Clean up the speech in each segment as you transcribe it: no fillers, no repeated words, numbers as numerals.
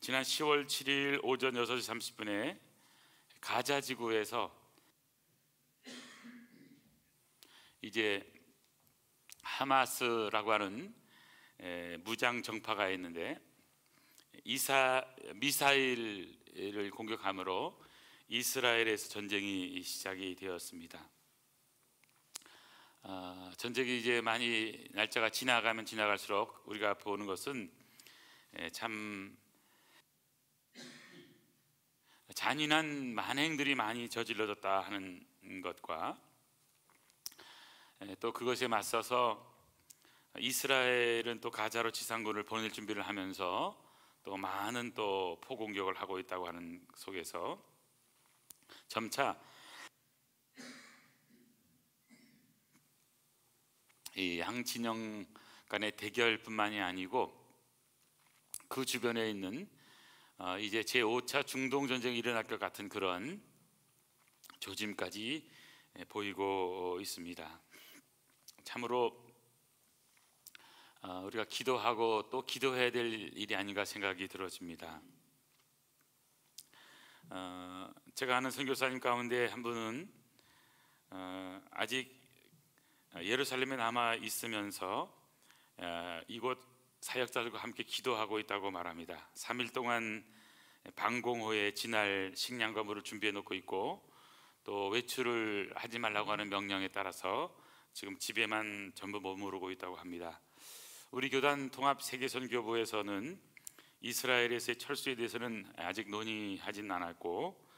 지난 10월 7일 오전 6시 30분에 가자 지구에서 이제 하마스라고 하는 무장 정파가 있는데 미사일을 공격함으로 이스라엘에서 전쟁이 시작이 되었습니다. 전쟁이 이제 많이 날짜가 지나가면 지나갈수록 우리가 보는 것은 참 잔인한 만행들이 많이 저질러졌다 하는 것과 또 그것에 맞서서 이스라엘은 또 가자로 지상군을 보낼 준비를 하면서 또 많은 또 포공격을 하고 있다고 하는 속에서 점차 이 양 진영 간의 대결뿐만이 아니고 그 주변에 있는 이제 제5차 중동 전쟁이 일어날 것 같은 그런 조짐까지 보이고 있습니다. 참으로 우리가 기도하고 또 기도해야 될 일이 아닌가 생각이 들어집니다. 제가 아는 선교사님 가운데 한 분은 아직 예루살렘에 남아 있으면서 이곳 사역자들과 함께 기도하고 있다고 말합니다. 3일 동안 방공호에 지날 식량과 물을 준비해 놓고 있고 또 외출을 하지 말라고 하는 명령에 따라서 지금 집에만 전부 머무르고 있다고 합니다. 우리 교단 통합 세계선교부에서는 이스라엘에서의 철수에 대해서는 아직 논의하진 않았고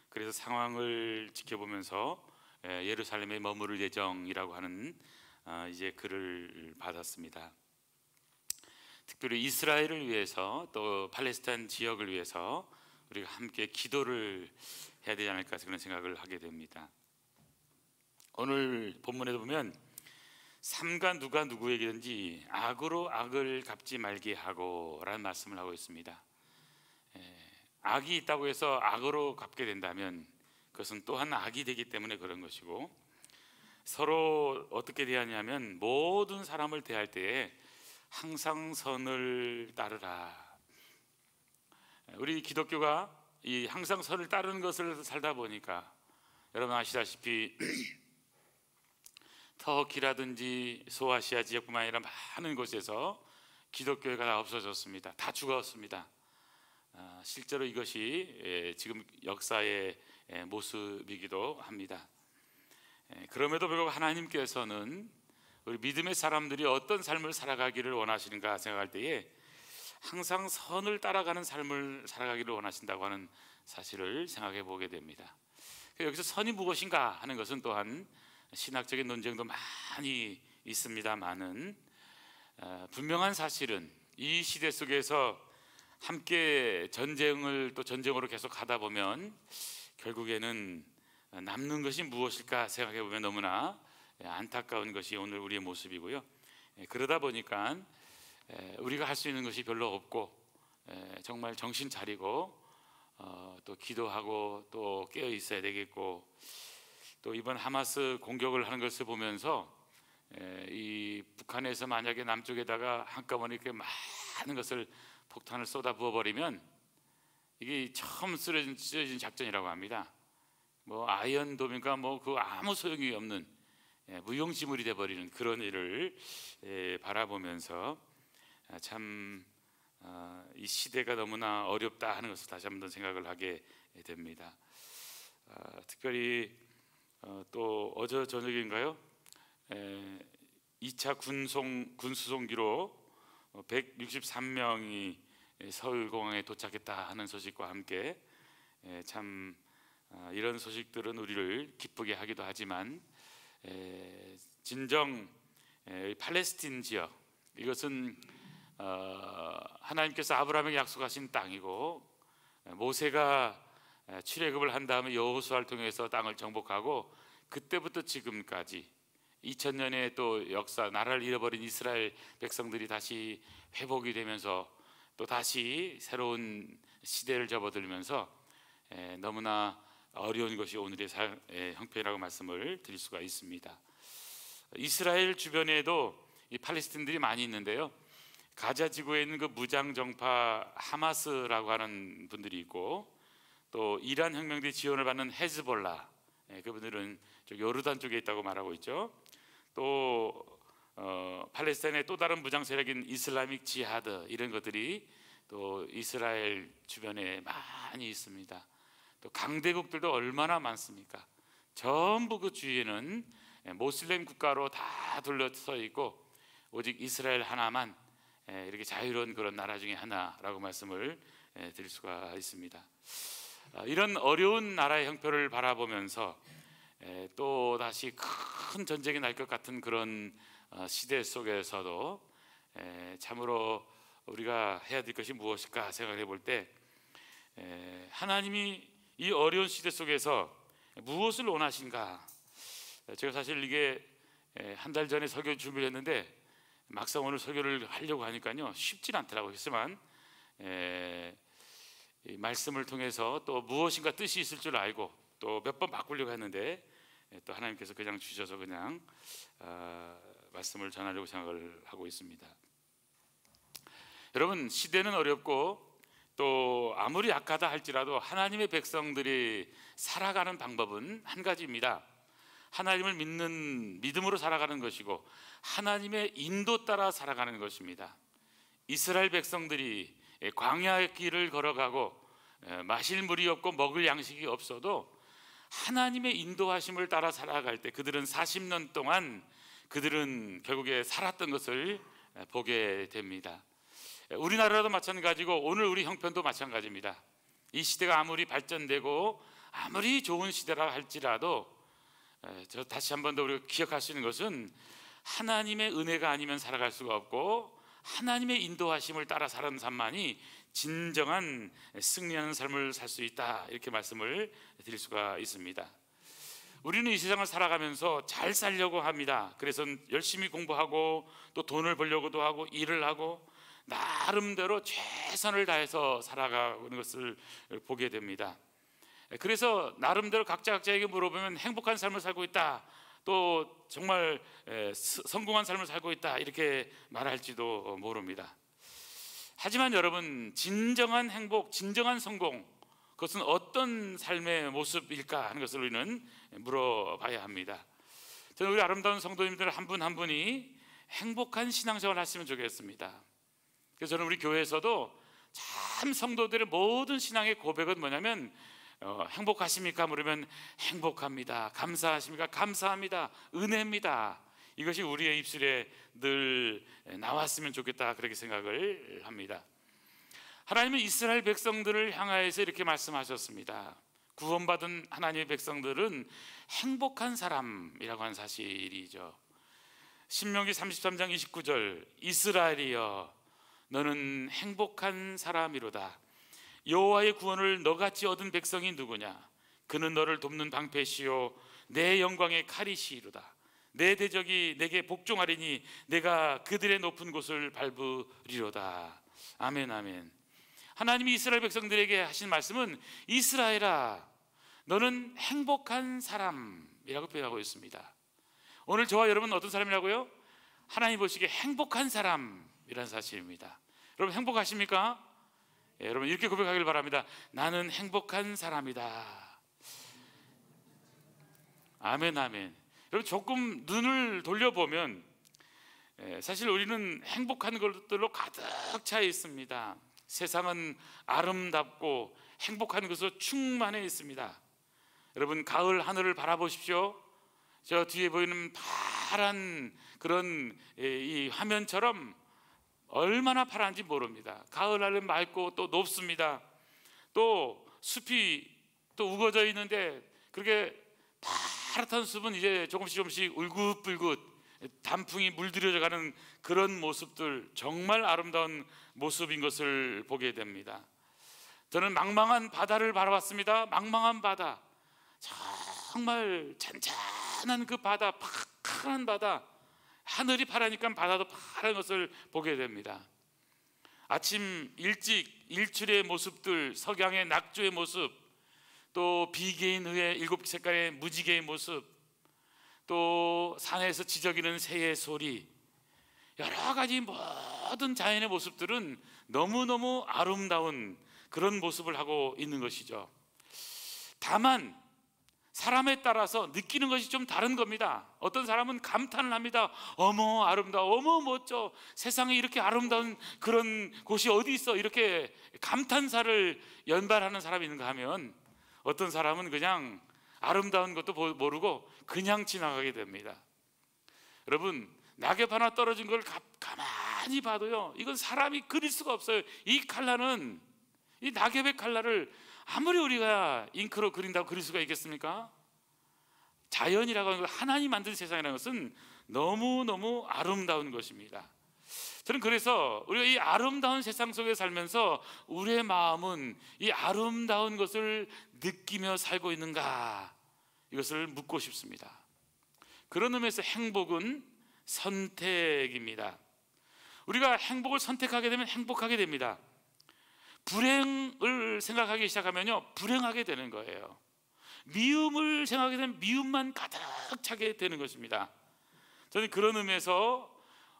그래서 상황을 지켜보면서 예루살렘에 머무를 예정이라고 하는 이제 글을 받았습니다. 특별히 이스라엘을 위해서 또 팔레스타인 지역을 위해서 우리가 함께 기도를 해야 되지 않을까 그런 생각을 하게 됩니다. 오늘 본문에도 보면 삼가 누가 누구에게든지 악으로 악을 갚지 말게 하고 라는 말씀을 하고 있습니다. 악이 있다고 해서 악으로 갚게 된다면 그것은 또한 악이 되기 때문에 그런 것이고 서로 어떻게 대하냐면 모든 사람을 대할 때에 항상 선을 따르라. 우리 기독교가 이 항상 선을 따르는 것을 살다 보니까 여러분 아시다시피 터키라든지 소아시아 지역뿐만 아니라 많은 곳에서 기독교회가 다 없어졌습니다. 다 죽었습니다. 실제로 이것이 지금 역사의 모습이기도 합니다. 그럼에도 불구하고 하나님께서는 우리 믿음의 사람들이 어떤 삶을 살아가기를 원하시는가 생각할 때에 항상 선을 따라가는 삶을 살아가기를 원하신다고 하는 사실을 생각해 보게 됩니다. 여기서 선이 무엇인가 하는 것은 또한 신학적인 논쟁도 많이 있습니다만은 분명한 사실은 이 시대 속에서 함께 전쟁을 또 전쟁으로 계속 하다 보면 결국에는 남는 것이 무엇일까 생각해 보면 너무나 안타까운 것이 오늘 우리의 모습이고요. 그러다 보니까 우리가 할 수 있는 것이 별로 없고 정말 정신 차리고 또 기도하고 또 깨어 있어야 되겠고 또 이번 하마스 공격을 하는 것을 보면서 이 북한에서 만약에 남쪽에다가 한꺼번에 이렇게 많은 것을 폭탄을 쏟아 부어버리면 이게 처음 쓰러진 작전이라고 합니다. 뭐 아이언돔인가 뭐 그 아무 소용이 없는 무용지물이 되어버리는 그런 일을 바라보면서 참 이 시대가 너무나 어렵다 하는 것을 다시 한번 생각을 하게 됩니다. 특별히 또 어제 저녁인가요? 2차 군수송기로 163명이 서울공항에 도착했다 하는 소식과 함께 참 이런 소식들은 우리를 기쁘게 하기도 하지만 진정 팔레스틴 지역 이것은 하나님께서 아브라함에게 약속하신 땅이고 모세가 출애굽을 한 다음에 여호수아를 통해서 땅을 정복하고 그때부터 지금까지 2000년의 또 역사 나라를 잃어버린 이스라엘 백성들이 다시 회복이 되면서 또 다시 새로운 시대를 접어들면서 너무나 어려운 것이 오늘의 형편이라고 말씀을 드릴 수가 있습니다. 이스라엘 주변에도 이 팔레스틴들이 많이 있는데요. 가자 지구에 있는 그 무장정파 하마스라고 하는 분들이 있고, 또 이란 혁명대 지원을 받는 헤즈볼라, 그분들은 요르단 쪽에 있다고 말하고 있죠. 또 팔레스타인의 또 다른 무장 세력인 이슬라믹 지하드, 이런 것들이 또 이스라엘 주변에 많이 있습니다. 또 강대국들도 얼마나 많습니까? 전부 그 주위에는 모슬렘 국가로 다 둘러서 있고, 오직 이스라엘 하나만 이렇게 자유로운 그런 나라 중에 하나라고 말씀을 드릴 수가 있습니다. 이런 어려운 나라의 형편을 바라보면서 또 다시 큰 전쟁이 날 것 같은 그런 시대 속에서도 참으로 우리가 해야 될 것이 무엇일까 생각해 볼 때, 하나님이 이 어려운 시대 속에서 무엇을 원하신가? 제가 사실 이게 한 달 전에 설교 준비를 했는데 막상 오늘 설교를 하려고 하니까요 쉽진 않더라고요. 그렇지만 이 말씀을 통해서 또 무엇인가 뜻이 있을 줄 알고 또 몇 번 바꾸려고 했는데 또 하나님께서 그냥 주셔서 그냥 말씀을 전하려고 생각을 하고 있습니다. 여러분, 시대는 어렵고 또 아무리 약하다 할지라도 하나님의 백성들이 살아가는 방법은 한 가지입니다. 하나님을 믿는 믿음으로 살아가는 것이고 하나님의 인도 따라 살아가는 것입니다. 이스라엘 백성들이 광야의 길을 걸어가고 마실 물이 없고 먹을 양식이 없어도 하나님의 인도하심을 따라 살아갈 때 그들은 40년 동안 그들은 결국에 살았던 것을 보게 됩니다. 우리나라도 마찬가지고 오늘 우리 형편도 마찬가지입니다. 이 시대가 아무리 발전되고 아무리 좋은 시대라 할지라도 저 다시 한 번 더 우리가 기억할 수 있는 것은 하나님의 은혜가 아니면 살아갈 수가 없고 하나님의 인도하심을 따라 사는 삶만이 진정한 승리하는 삶을 살 수 있다, 이렇게 말씀을 드릴 수가 있습니다. 우리는 이 세상을 살아가면서 잘 살려고 합니다. 그래서 열심히 공부하고 또 돈을 벌려고도 하고 일을 하고 나름대로 최선을 다해서 살아가는 것을 보게 됩니다. 그래서 나름대로 각자에게 물어보면 행복한 삶을 살고 있다, 또 정말 성공한 삶을 살고 있다, 이렇게 말할지도 모릅니다. 하지만 여러분, 진정한 행복, 진정한 성공, 그것은 어떤 삶의 모습일까 하는 것을 우리는 물어봐야 합니다. 저는 우리 아름다운 성도님들 한 분 한 분이 행복한 신앙생활을 하시면 좋겠습니다. 그래서 저는 우리 교회에서도 참 성도들의 모든 신앙의 고백은 뭐냐면 행복하십니까? 물으면 행복합니다. 감사하십니까? 감사합니다. 은혜입니다. 이것이 우리의 입술에 늘 나왔으면 좋겠다, 그렇게 생각을 합니다. 하나님은 이스라엘 백성들을 향하여서 이렇게 말씀하셨습니다. 구원받은 하나님의 백성들은 행복한 사람이라고 하는 사실이죠. 신명기 33장 29절, 이스라엘이여 너는 행복한 사람이로다. 여호와의 구원을 너같이 얻은 백성이 누구냐? 그는 너를 돕는 방패시요 내 영광의 칼이시로다. 내 대적이 내게 복종하리니 내가 그들의 높은 곳을 밟으리로다. 아멘, 아멘. 하나님이 이스라엘 백성들에게 하신 말씀은 이스라엘아 너는 행복한 사람이라고 표현하고 있습니다. 오늘 저와 여러분은 어떤 사람이라고요? 하나님 보시기에 행복한 사람이라는 사실입니다. 여러분 행복하십니까? 여러분 이렇게 고백하길 바랍니다. 나는 행복한 사람이다. 아멘, 아멘. 여러분 조금 눈을 돌려보면 사실 우리는 행복한 것들로 가득 차 있습니다. 세상은 아름답고 행복한 것으로 충만해 있습니다. 여러분 가을 하늘을 바라보십시오. 저 뒤에 보이는 파란 그런 이 화면처럼 얼마나 파란지 모릅니다. 가을 하늘 맑고 또 높습니다. 또 숲이 또 우거져 있는데 그렇게 파랗던 숲은 이제 조금씩 울긋불긋 단풍이 물들여져 가는 그런 모습들, 정말 아름다운 모습인 것을 보게 됩니다. 저는 망망한 바다를 바라봤습니다. 망망한 바다, 정말 잔잔한 그 바다, 파란 바다, 하늘이 파라니까 바다도 파란 것을 보게 됩니다. 아침 일찍 일출의 모습들, 석양의 낙조의 모습, 또 비개인 후에 일곱 색깔의 무지개의 모습, 또 산에서 지저귀는 새의 소리, 여러 가지 모든 자연의 모습들은 너무너무 아름다운 그런 모습을 하고 있는 것이죠. 다만 사람에 따라서 느끼는 것이 좀 다른 겁니다. 어떤 사람은 감탄을 합니다. 어머 아름다워, 어머 멋져, 세상에 이렇게 아름다운 그런 곳이 어디 있어, 이렇게 감탄사를 연발하는 사람이 있는가 하면, 어떤 사람은 그냥 아름다운 것도 모르고 그냥 지나가게 됩니다. 여러분, 낙엽 하나 떨어진 걸 가만히 봐도요, 이건 사람이 그릴 수가 없어요. 이 칼라는, 이 낙엽의 칼라를 아무리 우리가 잉크로 그린다고 그릴 수가 있겠습니까? 자연이라고 하는 것, 하나님 만든 세상이라는 것은 너무너무 아름다운 것입니다. 저는 그래서 우리가 이 아름다운 세상 속에 살면서 우리의 마음은 이 아름다운 것을 느끼며 살고 있는가, 이것을 묻고 싶습니다. 그런 의미에서 행복은 선택입니다. 우리가 행복을 선택하게 되면 행복하게 됩니다. 불행을 생각하기 시작하면요, 불행하게 되는 거예요. 미움을 생각하게 되면 미움만 가득 차게 되는 것입니다. 저는 그런 의미에서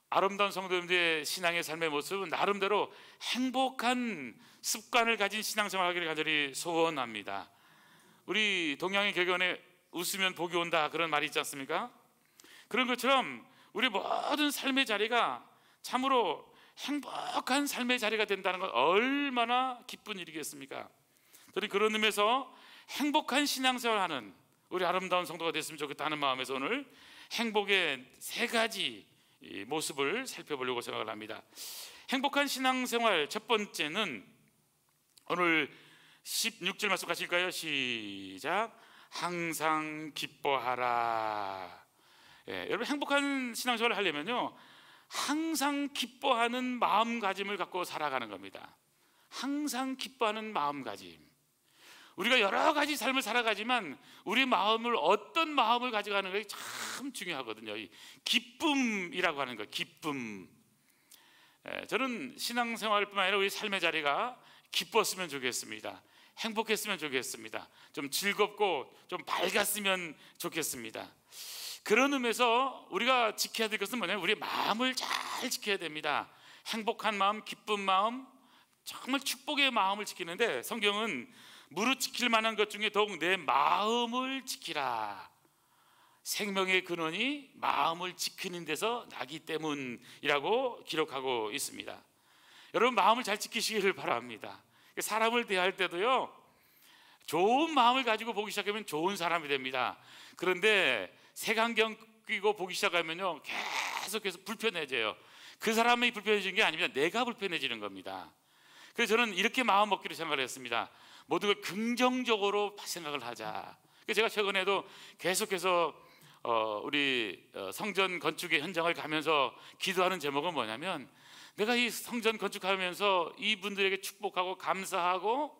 아름다운 성도님들의 신앙의 삶의 모습은 나름대로 행복한 습관을 가진 신앙생활을 하기를 간절히 소원합니다. 우리 동양의 격언에 웃으면 복이 온다, 그런 말이 있지 않습니까? 그런 것처럼 우리 모든 삶의 자리가 참으로 행복한 삶의 자리가 된다는 건 얼마나 기쁜 일이겠습니까? 저는 그런 의미에서 행복한 신앙생활을 하는 우리 아름다운 성도가 됐으면 좋겠다는 마음에서 오늘 행복의 세 가지 모습을 살펴보려고 생각을 합니다. 행복한 신앙생활 첫 번째는 오늘 16절 말씀 가실까요? 시작. 항상 기뻐하라. 여러분, 행복한 신앙생활을 하려면요, 항상 기뻐하는 마음가짐을 갖고 살아가는 겁니다. 항상 기뻐하는 마음가짐. 우리가 여러 가지 삶을 살아가지만 우리 마음을, 어떤 마음을 가져가는 것이 참 중요하거든요. 이 기쁨이라고 하는 거, 기쁨. 저는 신앙생활뿐만 아니라 우리 삶의 자리가 기뻤으면 좋겠습니다. 행복했으면 좋겠습니다. 좀 즐겁고 좀 밝았으면 좋겠습니다. 그런 의미에서 우리가 지켜야 될 것은 뭐냐면 우리의 마음을 잘 지켜야 됩니다. 행복한 마음, 기쁜 마음, 정말 축복의 마음을 지키는데 성경은 무릇 지킬 만한 것 중에 더욱 내 마음을 지키라. 생명의 근원이 마음을 지키는 데서 나기 때문이라고 기록하고 있습니다. 여러분, 마음을 잘 지키시기를 바랍니다. 사람을 대할 때도요, 좋은 마음을 가지고 보기 시작하면 좋은 사람이 됩니다. 그런데 색안경 끼고 보기 시작하면요, 계속해서 불편해져요. 그 사람이 불편해지는 게 아닙니다. 내가 불편해지는 겁니다. 그래서 저는 이렇게 마음 먹기로 생각을 했습니다. 모든 걸 긍정적으로 생각을 하자. 그래서 제가 최근에도 계속해서 우리 성전 건축의 현장을 가면서 기도하는 제목은 뭐냐면, 내가 이 성전 건축하면서 이분들에게 축복하고 감사하고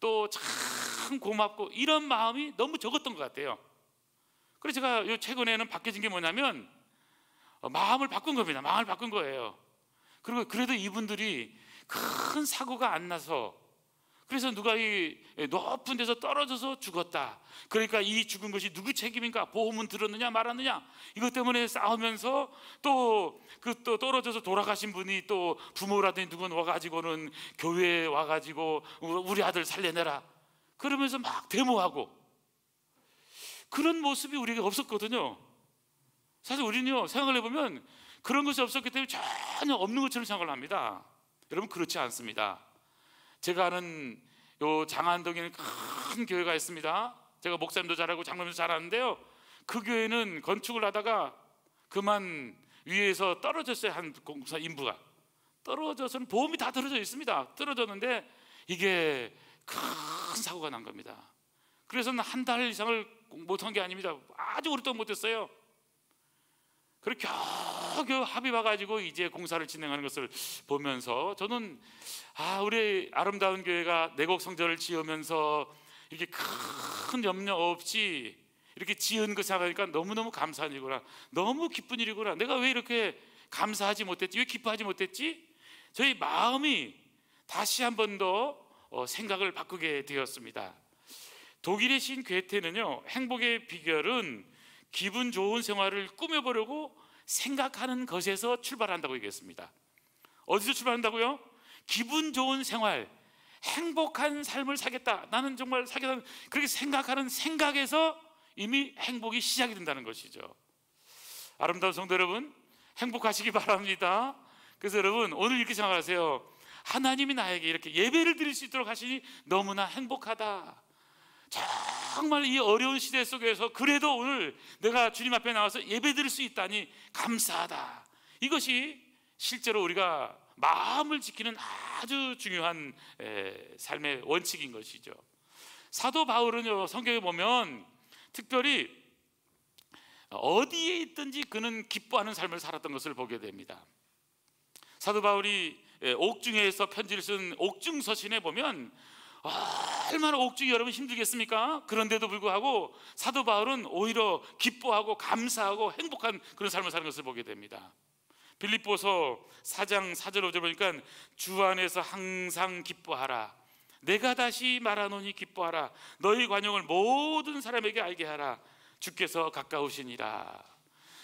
또 참 고맙고 이런 마음이 너무 적었던 것 같아요. 그래서 제가 최근에는 바뀌어진 게 뭐냐면 마음을 바꾼 겁니다. 마음을 바꾼 거예요. 그리고 그래도 이분들이 큰 사고가 안 나서, 그래서 누가 이 높은 데서 떨어져서 죽었다, 그러니까 이 죽은 것이 누구 책임인가, 보험은 들었느냐 말았느냐, 이것 때문에 싸우면서 또 떨어져서 돌아가신 분이 또 부모라든지 누군 와가지고는 교회에 와가지고 우리 아들 살려내라 그러면서 막 데모하고, 그런 모습이 우리가 없었거든요. 사실 우리는요, 생각을 해보면 그런 것이 없었기 때문에 전혀 없는 것처럼 생각을 합니다. 여러분, 그렇지 않습니다. 제가 아는 요 장안동에는 큰 교회가 있습니다. 제가 목사님도 잘하고 장로님도 잘하는데요, 그 교회는 건축을 하다가 그만 위에서 떨어졌어요. 한 공사 인부가 떨어져서는 보험이 다 떨어져 있습니다. 떨어졌는데 이게 큰 사고가 난 겁니다. 그래서 한 달 이상을 못한 게 아닙니다. 아주 오랫동안 못했어요. 그렇게 겨우 합의 봐가지고 이제 공사를 진행하는 것을 보면서 저는 우리 아름다운 교회가 내곡 성전을 지으면서 이렇게 큰 염려 없이 이렇게 지은 거 생각하니까 너무너무 감사한 일이구나, 너무 기쁜 일이구나. 내가 왜 이렇게 감사하지 못했지, 왜 기뻐하지 못했지? 저희 마음이 다시 한 번 더 생각을 바꾸게 되었습니다. 독일의 시인 괴테는요, 행복의 비결은 기분 좋은 생활을 꾸며보려고 생각하는 것에서 출발한다고 얘기했습니다. 어디서 출발한다고요? 기분 좋은 생활, 행복한 삶을 살겠다, 나는 정말 살겠다, 그렇게 생각하는 생각에서 이미 행복이 시작이 된다는 것이죠. 아름다운 성도 여러분, 행복하시기 바랍니다. 그래서 여러분, 오늘 이렇게 생각하세요. 하나님이 나에게 이렇게 예배를 드릴 수 있도록 하시니 너무나 행복하다. 정말 이 어려운 시대 속에서 그래도 오늘 내가 주님 앞에 나와서 예배 드릴 수 있다니 감사하다. 이것이 실제로 우리가 마음을 지키는 아주 중요한 삶의 원칙인 것이죠. 사도 바울은요, 성경에 보면 특별히 어디에 있든지 그는 기뻐하는 삶을 살았던 것을 보게 됩니다. 사도 바울이 옥중에서 편지를 쓴 옥중서신에 보면 얼마나 옥중이 여러분 힘들겠습니까? 그런데도 불구하고 사도 바울은 오히려 기뻐하고 감사하고 행복한 그런 삶을 사는 것을 보게 됩니다. 빌립보서 4장 4절 5절 보니까 주 안에서 항상 기뻐하라. 내가 다시 말하노니 기뻐하라. 너희 관용을 모든 사람에게 알게 하라. 주께서 가까우시니라.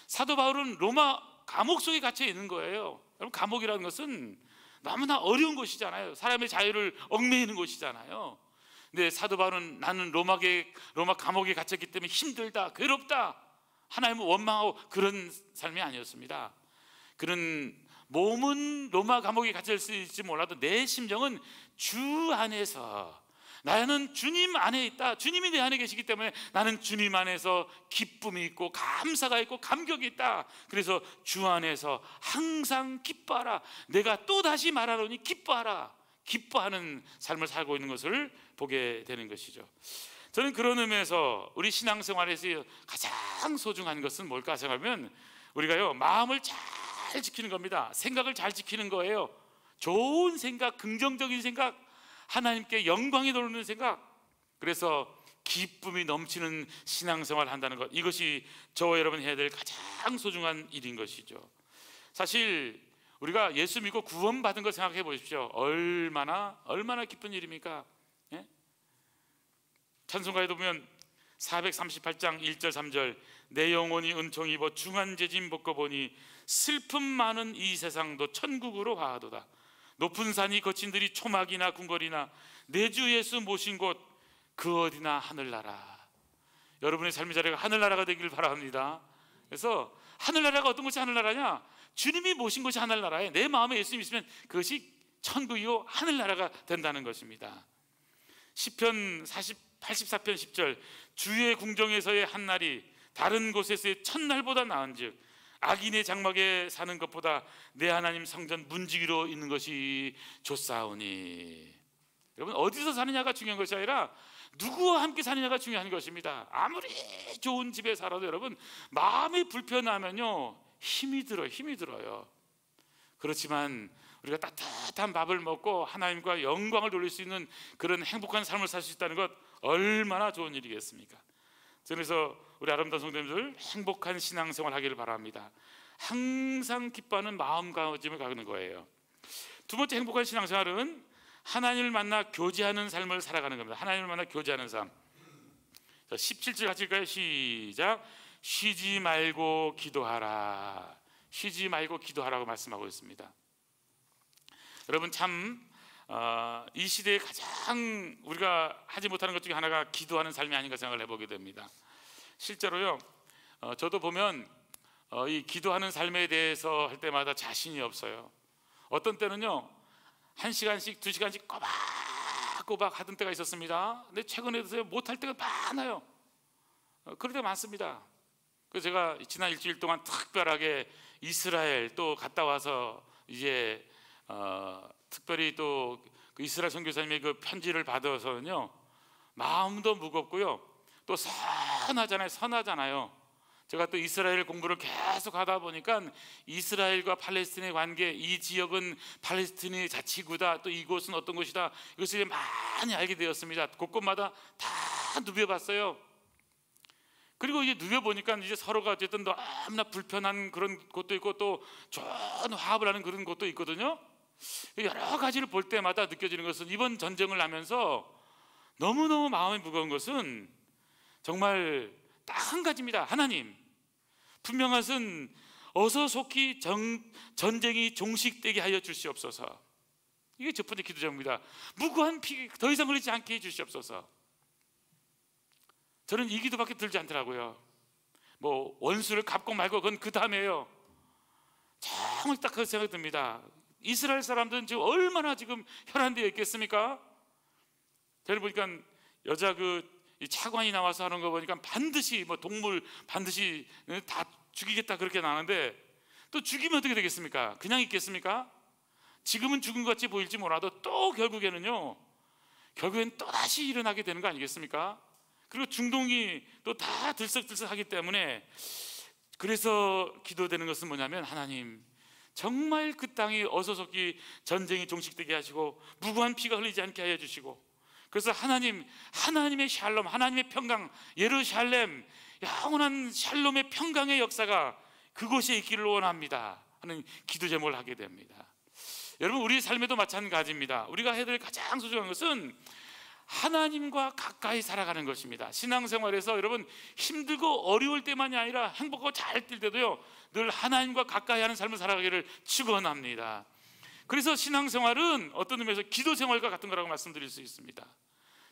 사도 바울은 로마 감옥 속에 갇혀 있는 거예요. 여러분, 감옥이라는 것은 너무나 어려운 곳이잖아요. 사람의 자유를 얽매이는 곳이잖아요. 근데 사도 바울은 나는 로마 감옥에 갇혔기 때문에 힘들다, 괴롭다, 하나님을 원망하고 그런 삶이 아니었습니다. 그는 몸은 로마 감옥에 갇혔을지 몰라도 내 심정은 주 안에서, 나는 주님 안에 있다, 주님이 내 안에 계시기 때문에 나는 주님 안에서 기쁨이 있고 감사가 있고 감격이 있다. 그래서 주 안에서 항상 기뻐하라. 내가 또다시 말하노니 기뻐하라. 기뻐하는 삶을 살고 있는 것을 보게 되는 것이죠. 저는 그런 의미에서 우리 신앙생활에서 가장 소중한 것은 뭘까 생각하면 우리가요, 마음을 잘 지키는 겁니다. 생각을 잘 지키는 거예요. 좋은 생각, 긍정적인 생각, 하나님께 영광이 돌리는 생각, 그래서 기쁨이 넘치는 신앙생활을 한다는 것, 이것이 저와 여러분이 해야 될 가장 소중한 일인 것이죠. 사실 우리가 예수 믿고 구원받은 것 생각해 보십시오. 얼마나 기쁜 일입니까? 예? 찬송가에도 보면 438장 1절 3절 내 영혼이 은총 입어 중한 재짐 벗고 보니 슬픔 많은 이 세상도 천국으로 가하도다. 높은 산이 거친 들이 초막이나 궁궐이나 내 주 예수 모신 곳 그 어디나 하늘나라. 여러분의 삶의 자리가 하늘나라가 되길 바랍니다. 그래서 하늘나라가 어떤 것이 하늘나라냐? 주님이 모신 것이 하늘나라에 내 마음에 예수님이 있으면 그것이 천국이요 하늘나라가 된다는 것입니다. 시편 84편 10절 주의 궁정에서의 한날이 다른 곳에서의 첫날보다 나은즉 악인의 장막에 사는 것보다 내 하나님 성전 문지기로 있는 것이 좋사오니. 여러분, 어디서 사느냐가 중요한 것이 아니라 누구와 함께 사느냐가 중요한 것입니다. 아무리 좋은 집에 살아도 여러분 마음이 불편하면요 힘이 들어요. 그렇지만 우리가 따뜻한 밥을 먹고 하나님과 영광을 돌릴 수 있는 그런 행복한 삶을 살 수 있다는 것 얼마나 좋은 일이겠습니까? 그래서 우리 아름다운 성도님들 행복한 신앙생활 하기를 바랍니다. 항상 기뻐하는 마음가짐을 갖는 거예요. 두 번째 행복한 신앙생활은 하나님을 만나 교제하는 삶을 살아가는 겁니다. 하나님을 만나 교제하는 삶. 17절 같이 읽을까요? 시작. 쉬지 말고 기도하라. 쉬지 말고 기도하라고 말씀하고 있습니다. 여러분, 참 이 시대에 가장 우리가 하지 못하는 것 중에 하나가 기도하는 삶이 아닌가 생각을 해보게 됩니다. 실제로요, 저도 보면 이 기도하는 삶에 대해서 할 때마다 자신이 없어요. 어떤 때는요 1시간씩 2시간씩 꼬박꼬박 하던 때가 있었습니다. 근데 최근에 못할 때가 많아요. 그럴 때가 많습니다. 그래서 제가 지난 일주일 동안 특별하게 이스라엘 또 갔다 와서 이제 특별히 또 그 이스라엘 선교사님의 그 편지를 받아서는요 마음도 무겁고요 또 선하잖아요. 제가 또 이스라엘 공부를 계속 하다 보니까 이스라엘과 팔레스틴의 관계, 이 지역은 팔레스틴의 자치구다, 또 이곳은 어떤 곳이다, 이것을 많이 알게 되었습니다. 곳곳마다 다 누벼봤어요. 그리고 이제 누벼보니까 이제 서로가 어쨌든 너무나 불편한 그런 곳도 있고 또 좋은 화합을 하는 그런 곳도 있거든요. 여러 가지를 볼 때마다 느껴지는 것은 이번 전쟁을 하면서 너무너무 마음이 무거운 것은 정말 딱 한 가지입니다. 하나님, 분명한 것은 어서 속히 전쟁이 종식되게 하여 주시옵소서. 이게 첫 번째 기도 제목입니다. 무고한 피 더 이상 흘리지 않게 해 주시옵소서. 저는 이 기도밖에 들지 않더라고요. 뭐 원수를 갚고 말고 그건 그 다음에요. 정말 딱 그 생각이 듭니다. 이스라엘 사람들은 지금 얼마나 지금 혈안되어 있겠습니까? 저를 보니까 여자 이 차관이 나와서 하는 거 보니까 반드시 뭐 동물 반드시 다 죽이겠다 그렇게 나오는데, 또 죽이면 어떻게 되겠습니까? 그냥 있겠습니까? 지금은 죽은 것 같이 보일지 몰라도 또 결국엔 또다시 일어나게 되는 거 아니겠습니까? 그리고 중동이 또 다 들썩들썩하기 때문에, 그래서 기도되는 것은 뭐냐면, 하나님 정말 그 땅이 어서속히 전쟁이 종식되게 하시고 무고한 피가 흘리지 않게 하여 주시고, 그래서 하나님의 샬롬, 하나님의 평강, 예루살렘 영원한 샬롬의 평강의 역사가 그곳에 있기를 원합니다 하는 기도 제목을 하게 됩니다. 여러분, 우리 삶에도 마찬가지입니다. 우리가 해야 될 가장 소중한 것은 하나님과 가까이 살아가는 것입니다. 신앙생활에서 여러분, 힘들고 어려울 때만이 아니라 행복하고 잘 뛸 때도요, 늘 하나님과 가까이 하는 삶을 살아가기를 축원합니다. 그래서 신앙생활은 어떤 의미에서 기도생활과 같은 거라고 말씀드릴 수 있습니다.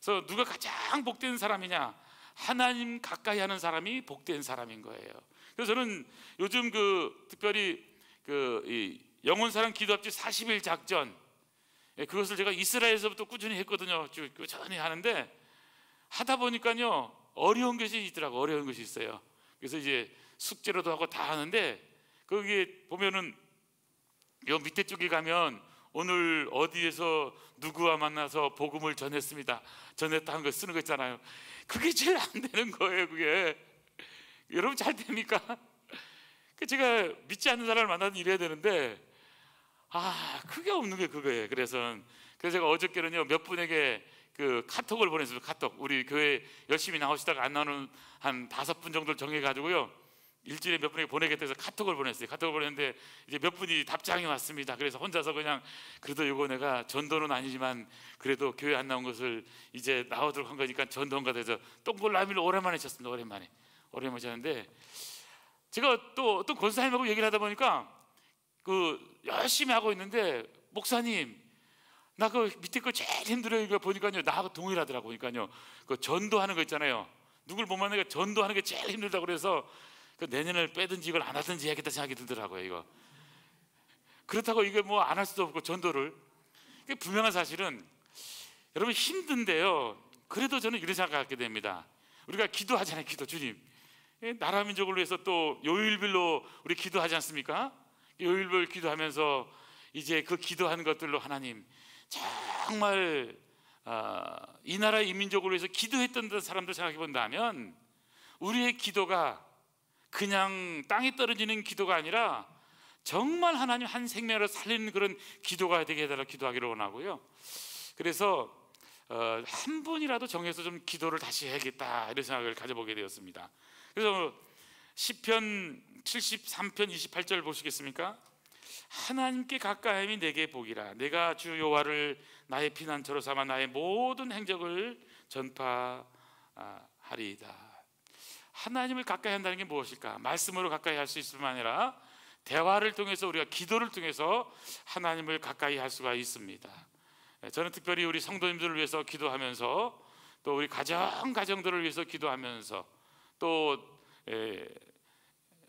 그래서 누가 가장 복된 사람이냐? 하나님 가까이 하는 사람이 복된 사람인 거예요. 그래서 저는 요즘 특별히 이 영혼사랑 기도합집 40일 작전, 그것을 제가 이스라엘에서부터 꾸준히 했거든요. 꾸준히 하는데, 하다 보니까요 어려운 것이 있더라고. 어려운 것이 있어요. 그래서 이제 숙제로도 하고 다 하는데, 거기에 보면은 요 밑에 쪽에 가면 오늘 어디에서 누구와 만나서 복음을 전했습니다, 전했다 하는 거 쓰는 거 있잖아요. 그게 제일 안 되는 거예요. 그게 여러분 잘 됩니까? 제가 믿지 않는 사람을 만나서 이래야 되는데, 그게 없는 게 그거예요. 그래서 제가 어저께는요 몇 분에게 카톡을 보냈어요. 카톡. 우리 교회 열심히 나오시다가 안 나오는 한 5분 정도를 정해가지고요, 일주일에 몇 분에게 보내겠다 해서 카톡을 보냈어요. 카톡을 보냈는데 이제 몇 분이 답장이 왔습니다. 그래서 혼자서 그냥, 그래도 이거 내가 전도는 아니지만 그래도 교회 안 나온 것을 이제 나오도록 한 거니까 전도인가 돼서 동글라미를 오랜만에 쳤습니다. 오랜만에 쳤는데, 제가 또 어떤 권사님하고 얘기를 하다 보니까 열심히 하고 있는데, 목사님 나 밑에 거 제일 힘들어요. 이거 보니까요 나하고 동일하더라고요. 보니까요 전도하는 거 있잖아요. 누굴 보면 내가 전도하는 게 제일 힘들다고 그래서 내년을 빼든지 이걸 안 하든지 해야겠다 생각이 들더라고요. 이거 그렇다고 이게 뭐 안 할 수도 없고, 전도를. 분명한 사실은 여러분 힘든데요, 그래도 저는 이런 생각을 하게 됩니다. 우리가 기도하잖아요. 기도, 주님 나라 민족을 위해서 또 요일별로 우리 기도하지 않습니까? 요일별 기도하면서 이제 그 기도하는 것들로 하나님 정말 이 나라 이 민족을 위해서 기도했던 사람들 생각해 본다면, 우리의 기도가 그냥 땅에 떨어지는 기도가 아니라 정말 하나님 한 생명을 살리는 그런 기도가 되게 해달라 기도하기를 원하고요. 그래서 한 분이라도 정해서 좀 기도를 다시 해야겠다 이런 생각을 가져보게 되었습니다. 그래서 시편 73편 28절 보시겠습니까? 하나님께 가까이함이 내게 복이라. 내가 주 여호와를 나의 피난처로 삼아 나의 모든 행적을 전파하리이다. 하나님을 가까이 한다는 게 무엇일까? 말씀으로 가까이 할 수 있을 뿐만 아니라 대화를 통해서, 우리가 기도를 통해서 하나님을 가까이 할 수가 있습니다. 저는 특별히 우리 성도님들을 위해서 기도하면서, 또 우리 가정들을 위해서 기도하면서, 또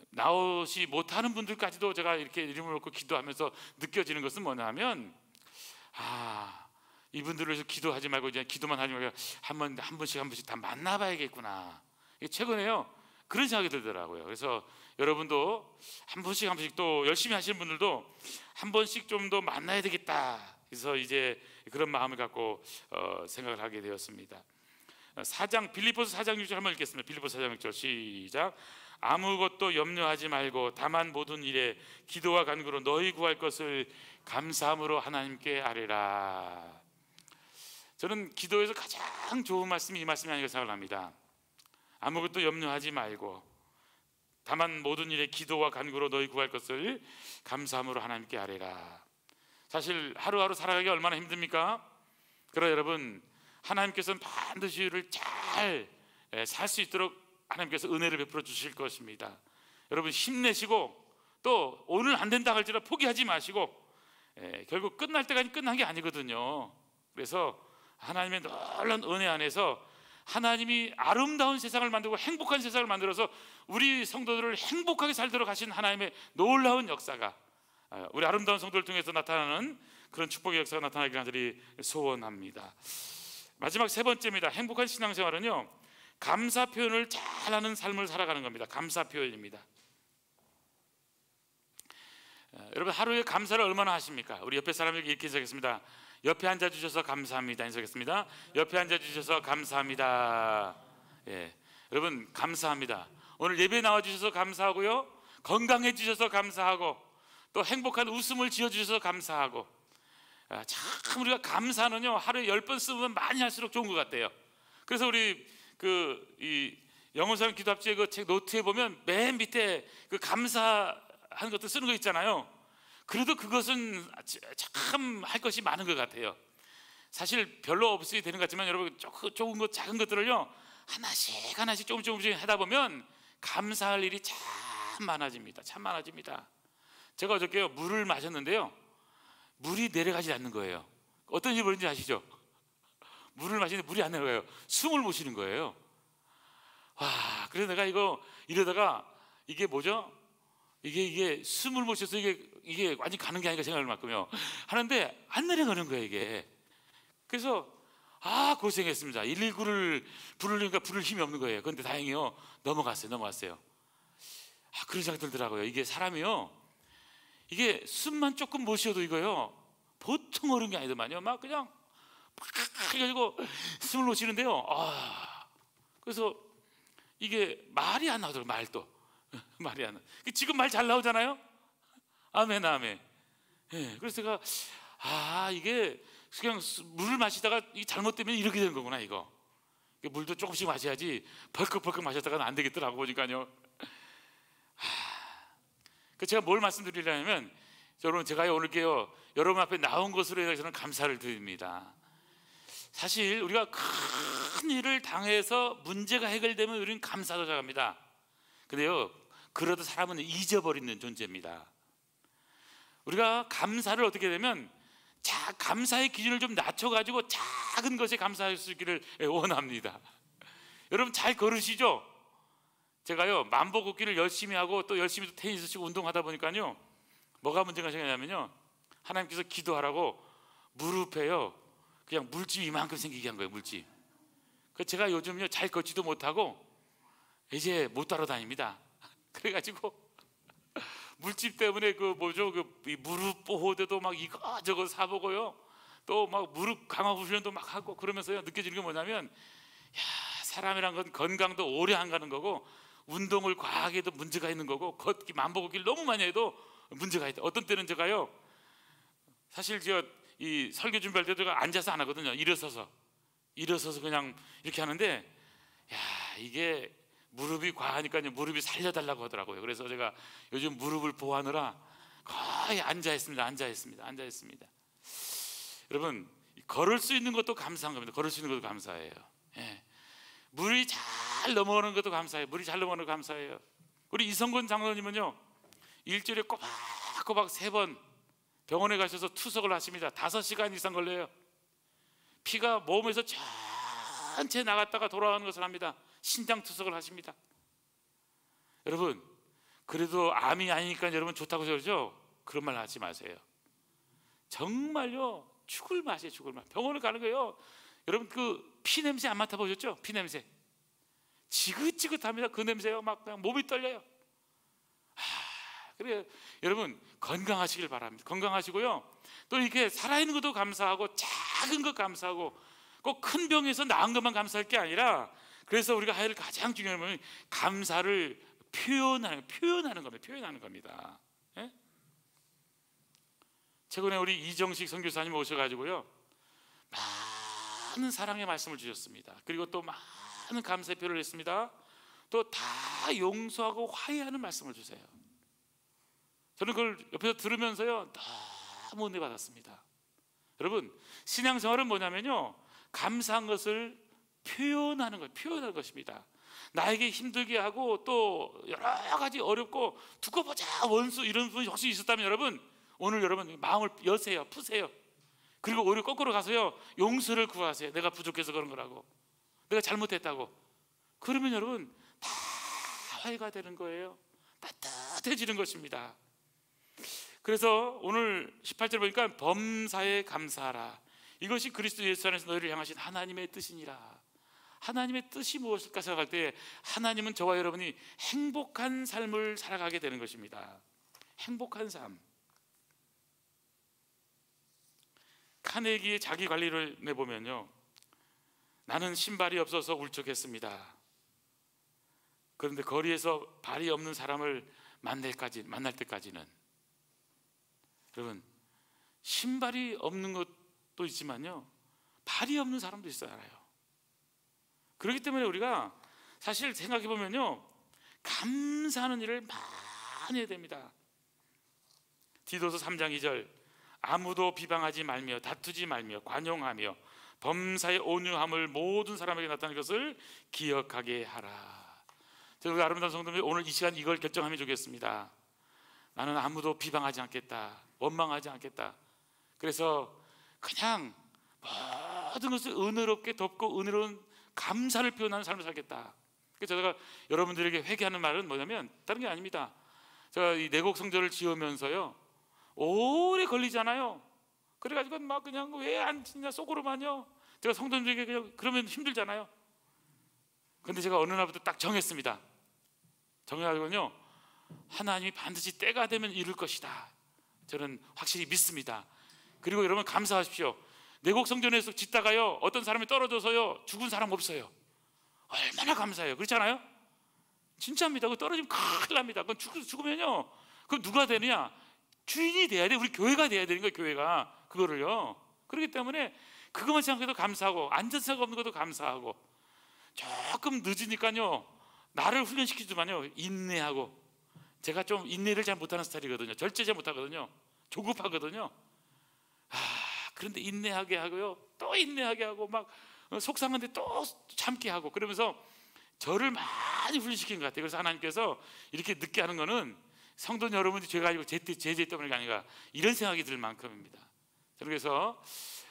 나오지 못하는 분들까지도 제가 이렇게 이름을 놓고 기도하면서 느껴지는 것은 뭐냐면, 이분들을 위해서 기도하지 말고 이제 기도만 하지 말고 한 번씩 다 만나봐야겠구나. 최근에요 그런 생각이 들더라고요. 그래서 여러분도 한 번씩 또 열심히 하시는 분들도 한 번씩 좀 더 만나야 되겠다. 그래서 이제 그런 마음을 갖고 생각을 하게 되었습니다. 빌립보서 4장 6절 한번 읽겠습니다. 빌립보서 4장 6절 시작. 아무것도 염려하지 말고 다만 모든 일에 기도와 간구로 너희 구할 것을 감사함으로 하나님께 아뢰라. 저는 기도에서 가장 좋은 말씀이 이 말씀이 아닌가 생각을 합니다. 아무것도 염려하지 말고 다만 모든 일에 기도와 간구로 너희 구할 것을 감사함으로 하나님께 아뢰라. 사실 하루하루 살아가기 얼마나 힘듭니까? 그러나 여러분, 하나님께서는 반드시 우리를 잘 살 수 있도록 하나님께서 은혜를 베풀어 주실 것입니다. 여러분 힘내시고 또 오늘 안 된다 할지라도 포기하지 마시고 결국 끝날 때까지 끝난 게 아니거든요. 그래서 하나님의 놀라운 은혜 안에서 하나님이 아름다운 세상을 만들고 행복한 세상을 만들어서 우리 성도들을 행복하게 살도록 하신 하나님의 놀라운 역사가 우리 아름다운 성도를 통해서 나타나는 그런 축복의 역사가 나타나길 간절히 소원합니다. 마지막 세 번째입니다. 행복한 신앙생활은요, 감사 표현을 잘하는 삶을 살아가는 겁니다. 감사 표현입니다. 여러분, 하루에 감사를 얼마나 하십니까? 우리 옆에 사람에게 이렇게 인사하겠습니다. 옆에 앉아주셔서 감사합니다. 인사하겠습니다. 옆에 앉아주셔서 감사합니다. 여러분, 감사합니다. 오늘 예배 나와주셔서 감사하고요, 건강해주셔서 감사하고, 또 행복한 웃음을 지어주셔서 감사하고. 참 우리가 감사는요, 하루에 10번 쓰면 많이 할수록 좋은 것 같아요. 그래서 우리 이 영혼사랑 기도합주의 그 책 노트에 보면 맨 밑에 그 감사하는 것들 쓰는 거 있잖아요. 그래도 그것은 참 할 것이 많은 것 같아요. 사실 별로 없어야 되는 것 같지만 여러분, 조금 것, 작은 것들을요, 하나씩 조금씩 하다 보면 감사할 일이 참 많아집니다. 참 많아집니다. 제가 어저께요, 물을 마셨는데요, 물이 내려가지 않는 거예요. 어떤 일이 벌어진지 아시죠? 물을 마시는데 물이 안 내려가요. 숨을 못 쉬는 거예요. 와, 그래서 내가 이러다가 이게 뭐죠? 이게 숨을 못 쉬어서 이게 완전히 가는 게 아닌가 생각을 막고요 하는데 안 내려가는 거예요, 이게. 그래서 고생했습니다. 119를 부르려니까 부를 힘이 없는 거예요. 그런데 다행히요, 넘어갔어요. 그런 생각 들더라고요. 이게 사람이요, 이게 숨만 조금 못 쉬어도 이거요, 보통 어려운 게 아니더만요. 막 그냥 해가지고 숨을 못 쉬는데요. 그래서 이게 말이 안 나오더라고요. 말이 안 나. 지금 말 잘 나오잖아요. 아멘, 아멘. 그래서 제가 이게 그냥 물을 마시다가 이 잘못되면 이렇게 되는 거구나, 이거. 물도 조금씩 마셔야지 벌컥벌컥 마셨다가는 안 되겠더라고 보니까요. 제가 뭘 말씀드리려면, 여러분, 제가 오늘 여러분 앞에 나온 것으로 해서 저는 감사를 드립니다. 사실 우리가 큰 일을 당해서 문제가 해결되면 우리는 감사도 잘합니다. 근데요, 그래도 사람은 잊어버리는 존재입니다. 우리가 감사를 어떻게 되면 감사의 기준을 좀 낮춰가지고 작은 것에 감사할 수 있기를 원합니다. 여러분, 잘 걸으시죠? 제가요, 만보 걷기를 열심히 하고 또 열심히 또 테니스 치고 운동하다 보니까요, 뭐가 문제가 생기냐면요, 하나님께서 기도하라고 무릎에요, 그냥 물집 이만큼 생기게 한 거예요, 물집. 제가 요즘요, 잘 걷지도 못하고 이제 못 따라다닙니다. 그래가지고 물집 때문에 이 무릎 보호대도 막 이거저거 사보고요, 또 막 무릎 강화 훈련도 막 하고 그러면서요, 느껴지는 게 뭐냐면, 사람이란 건 건강도 오래 안 가는 거고, 운동을 과하게 해도 문제가 있는 거고, 걷기 만보 걷기를 너무 많이 해도 문제가 있다. 어떤 때는 제가요, 사실 이 설교 준비할 때도 제가 앉아서 안 하거든요. 일어서서 그냥 이렇게 하는데, 이게 무릎이 과하니까요, 무릎이 살려달라고 하더라고요. 그래서 제가 요즘 무릎을 보호하느라 거의 앉아 있습니다. 여러분, 걸을 수 있는 것도 감사한 겁니다. 걸을 수 있는 것도 감사해요. 물이 잘 넘어오는 것도 감사해요. 우리 이성근 장로님은요, 일주일에 꼬박꼬박 3번 병원에 가셔서 투석을 하십니다. 5시간 이상 걸려요. 피가 몸에서 전체 나갔다가 돌아오는 것을 합니다. 신장 투석을 하십니다. 여러분, 그래도 암이 아니니까 여러분 좋다고 그러죠? 그런 말 하지 마세요. 정말요, 죽을 맛이에요. 병원을 가는 거예요. 여러분, 피 냄새 안 맡아보셨죠? 피 냄새 지긋지긋합니다. 그 냄새요, 막 그냥 몸이 떨려요. 그래요. 여러분, 건강하시길 바랍니다. 건강하시고요, 또 이렇게 살아있는 것도 감사하고, 작은 것 감사하고, 꼭 큰 병에서 나은 것만 감사할 게 아니라, 그래서 우리가 해야 할 가장 중요한 건 감사를 표현하는 겁니다. 최근에 우리 이정식 선교사님 오셔가지고요, 많은 사랑의 말씀을 주셨습니다. 그리고 또 많은 감사의 표현을 했습니다. 또 다 용서하고 화해하는 말씀을 주세요. 저는 그걸 옆에서 들으면서요, 너무 은혜 받았습니다. 여러분, 신앙생활은 뭐냐면요, 감사한 것을 표현하는 것입니다. 나에게 힘들게 하고 또 여러 가지 어렵고 두고 보자 원수 이런 분이 혹시 있었다면 여러분, 오늘 여러분 마음을 여세요. 푸세요. 그리고 오히려 거꾸로 가서요, 용서를 구하세요. 내가 부족해서 그런 거라고, 내가 잘못했다고. 그러면 여러분 다 화해가 되는 거예요. 따뜻해지는 것입니다. 그래서 오늘 18절 보니까 범사에 감사하라. 이것이 그리스도 예수 안에서 너희를 향하신 하나님의 뜻이니라. 하나님의 뜻이 무엇일까 생각할 때 하나님은 저와 여러분이 행복한 삶을 살아가게 되는 것입니다. 행복한 삶. 카네기의 자기 관리를 내보면요, 나는 신발이 없어서 울적했습니다. 그런데 거리에서 발이 없는 사람을 만날 때까지는, 여러분 신발이 없는 것도 있지만요, 발이 없는 사람도 있어요. 그렇기 때문에 우리가 사실 생각해 보면요, 감사하는 일을 많이 해야 됩니다. 디도서 3장 2절, 아무도 비방하지 말며 다투지 말며 관용하며 범사의 온유함을 모든 사람에게 나타내는 것을 기억하게 하라. 우리 아름다운 성도님, 오늘 이 시간 이걸 결정하면 좋겠습니다. 나는 아무도 비방하지 않겠다, 원망하지 않겠다. 그래서 그냥 모든 것을 은혜롭게 덮고 은혜로운 감사를 표현하는 삶을 살겠다. 그래서 제가 여러분들에게 회개하는 말은 뭐냐면 다른 게 아닙니다. 제가 이 내곡 성전을 지으면서요, 오래 걸리잖아요. 그래가지고 막 그냥 왜 안 짓냐 속으로만요. 제가 성도님들에게 그냥 그러면 힘들잖아요. 근데 제가 어느 날부터 딱 정했습니다. 정해가지고요, 하나님이 반드시 때가 되면 이룰 것이다. 저는 확실히 믿습니다. 그리고 여러분 감사하십시오. 내곡 성전에서 짓다가요, 어떤 사람이 떨어져서요 죽은 사람 없어요. 얼마나 감사해요. 그렇지 않아요? 진짜입니다. 그거 떨어지면 큰일 납니다. 그건 죽으면요, 그럼 누가 되느냐? 주인이 돼야 돼. 우리 교회가 돼야 되는 거예요. 교회가 그거를요. 그렇기 때문에 그것만 생각해도 감사하고, 안전사가 없는 것도 감사하고, 조금 늦으니까요 나를 훈련시키지만요 인내하고, 제가 좀 인내를 잘 못하는 스타일이거든요. 절제 잘 못하거든요. 조급하거든요. 그런데 인내하게 하고요, 또 인내하게 하고, 막 속상한데 또 참게 하고, 그러면서 저를 많이 훈련시킨 것 같아요. 그래서 하나님께서 이렇게 늦게 하는 거는 성도 여러분이 죄가 아니고 제 때문이 아니라 이런 생각이 들 만큼입니다. 그래서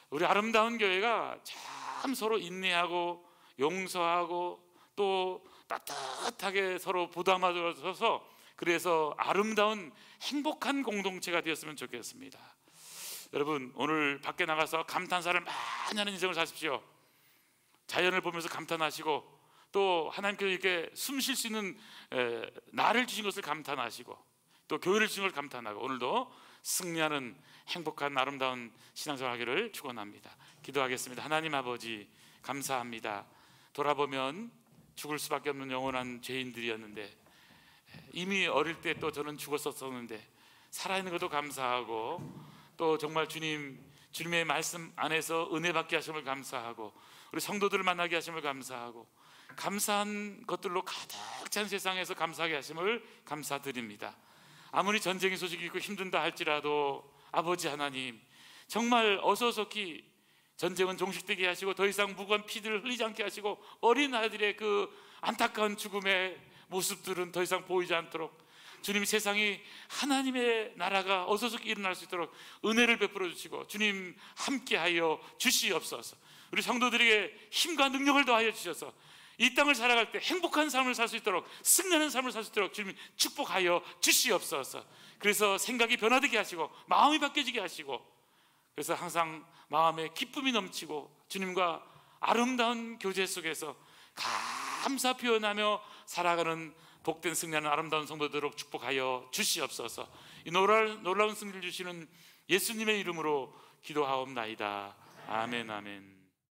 우리 아름다운 교회가 참 서로 인내하고 용서하고 또 따뜻하게 서로 보담하셔서, 그래서 아름다운 행복한 공동체가 되었으면 좋겠습니다. 여러분 오늘 밖에 나가서 감탄사를 많이 하는 인생을 사십시오. 자연을 보면서 감탄하시고, 또 하나님께서 이렇게 숨 쉴 수 있는 나를 주신 것을 감탄하시고, 또 교회를 주신 걸 감탄하고, 오늘도 승리하는 행복한 아름다운 신앙생활 하기를 축원합니다. 기도하겠습니다. 하나님 아버지 감사합니다. 돌아보면 죽을 수밖에 없는 영원한 죄인들이었는데, 이미 어릴 때 또 저는 죽었었는데 살아있는 것도 감사하고, 또 정말 주님의 말씀 안에서 은혜 받게 하심을 감사하고, 우리 성도들을 만나게 하심을 감사하고, 감사한 것들로 가득 찬 세상에서 감사하게 하심을 감사드립니다. 아무리 전쟁의 소식이 있고 힘든다 할지라도 아버지 하나님, 정말 어서속히 전쟁은 종식되게 하시고 더 이상 무고한 피들을 흘리지 않게 하시고, 어린 아이들의 그 안타까운 죽음의 모습들은 더 이상 보이지 않도록 주님, 세상이 하나님의 나라가 어서속히 일어날 수 있도록 은혜를 베풀어 주시고 주님 함께하여 주시옵소서. 우리 성도들에게 힘과 능력을 더하여 주셔서 이 땅을 살아갈 때 행복한 삶을 살 수 있도록, 승리하는 삶을 살 수 있도록 주님 축복하여 주시옵소서. 그래서 생각이 변화되게 하시고 마음이 바뀌어지게 하시고, 그래서 항상 마음에 기쁨이 넘치고 주님과 아름다운 교제 속에서 감사 표현하며 살아가는 복된 승리하는 아름다운 성도들로 축복하여 주시옵소서. 이 놀라운 승리를 주시는 예수님의 이름으로 기도하옵나이다. 아멘, 아멘.